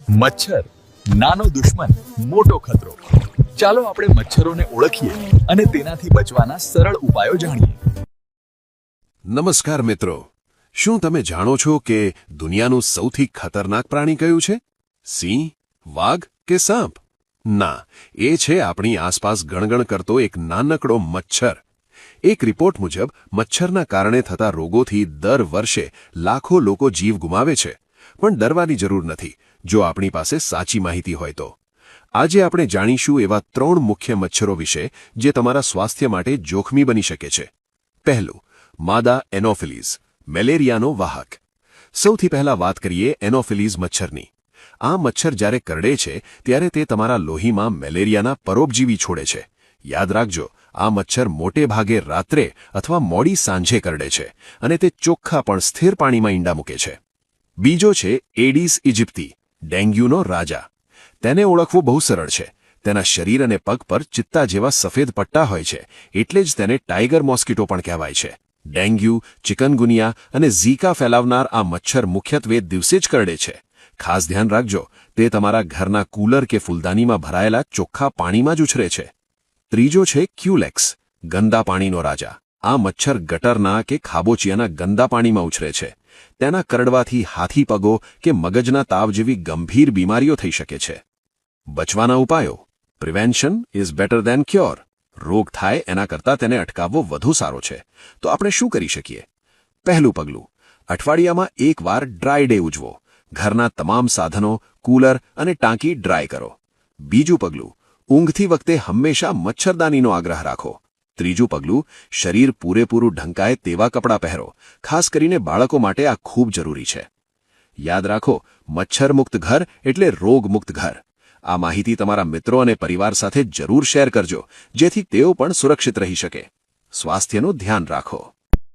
મચ્છર નાનો દુશ્મન મોટો ખતરો. ચાલો આપણે મચ્છરોને ઓળખીએ અને તેનાથી બચવાના સરળ ઉપાયો જાણીએ. નમસ્કાર મિત્રો, શું તમે જાણો છો કે દુનિયાનું સૌથી ખતરનાક પ્રાણી કયું છે? સિંહ, વાઘ કે સાપ? ના, એ છે આપણી આસપાસ ગણગણ કરતો એક નાનકડો મચ્છર. એક રિપોર્ટ મુજબ મચ્છરના કારણે થતા રોગોથી દર વર્ષે લાખો લોકો જીવ ગુમાવે છે. પણ ડરવાની જરૂર નથી જો આપણી પાસે સાચી માહિતી હોય તો. આજે આપણે જાણીશું એવા 3 મુખ્ય મચ્છરો વિશે જે તમારા સ્વાસ્થ્ય માટે જોખમી બની શકે છે. પહેલું, માદા એનોફિલીઝ, મેલેરિયાનો વાહક. સૌથી પહેલા વાત કરીએ એનોફિલીઝ મચ્છરની. આ મચ્છર જ્યારે કરડે છે ત્યારે તે તમારા લોહીમાં મેલેરિયાના પરોપજીવી છોડે છે. યાદ રાખજો, આ મચ્છર મોટે ભાગે રાત્રે અથવા મોડી સાંજે કરડે છે અને તે ચોખ્ખા પણ સ્થિર પાણીમાં ઈંડા મૂકે છે. બીજો છે એડિસ ઇજિપ્તી, ડેન્ગ્યુનો રાજા. તેને ઓળખવું બહુ સરળ છે. તેના શરીર અને પગ પર ચિત્તા જેવા સફેદ પટ્ટા હોય છે, એટલે જ તેને ટાઇગર મોસ્કીટો પણ કહેવાય છે. ડેન્ગ્યુ, ચિકનગુનિયા અને ઝીકા ફેલાવનાર આ મચ્છર મુખ્યત્વે દિવસે જ કરડે છે. ખાસ ધ્યાન રાખજો, તે તમારા ઘરના કૂલર કે ફૂલદાનીમાં ભરાયેલા ચોખ્ખા પાણીમાં જ ઉછરે છે. ત્રીજો છે ક્યુલેક્સ, ગંદા પાણીનો રાજા. આ મચ્છર ગટરના કે ખાબોચિયાના ગંદા પાણીમાં ઉછરે છે. તેના કરડવાથી હાથી પગો કે મગજના તાવ જેવી ગંભીર બીમારીઓ થઈ શકે છે. બચવાના ઉપાયો: prevention is better than cure. રોગ થાય એના કરતાં તેને અટકાવવો વધુ સારો છે. તો આપણે શું કરી શકીએ? પહેલું પગલું, અઠવાડિયામાં એકવાર ડ્રાય ડે ઉજવો. ઘરના તમામ સાધનો, કૂલર અને ટાંકી ડ્રાય કરો. બીજું પગલું, ઊંઘથી વખતે હંમેશા મચ્છરદાનીનો આગ્રહ રાખો. ત્રીજું પગલું, શરીર પૂરેપૂરું ઢંકાય તેવા કપડાં પહેરો. ખાસ કરીને બાળકો માટે આ ખૂબ જરૂરી છે. યાદ રાખો, મચ્છરમુક્ત ઘર એટલે રોગમુક્ત ઘર. આ માહિતી તમારા મિત્રો અને પરિવાર સાથે જરૂર શેર કરજો, જેથી તેઓ પણ સુરક્ષિત રહી શકે. સ્વાસ્થ્યનું ધ્યાન રાખો.